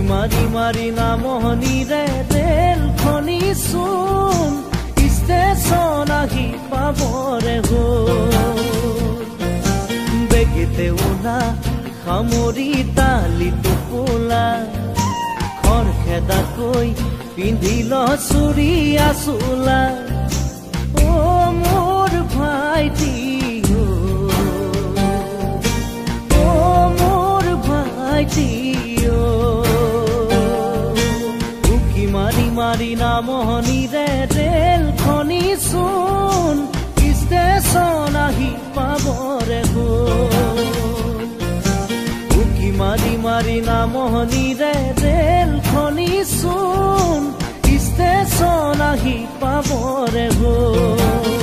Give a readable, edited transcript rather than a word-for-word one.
মাৰি মাৰি নামনিৰে ৰেলখনি চোন ষ্টেচন আহি পাবৰে হ'ল বেগেতে ওলা সামৰি তালি টোপোলা খৰখেদাকৈ পিন্ধিল চুৰিয়া চোলা অ মোৰ ভাইটি অ মোৰ ভাইটি উকি মাৰি মাৰি নামনিৰে ৰেলখনি চোন ষ্টেচন আহি পাবৰে হ'ল উকি মাৰি মাৰি নামনিৰে ৰেলখনি চোন ষ্টেচন আহি পাবৰে হ'ল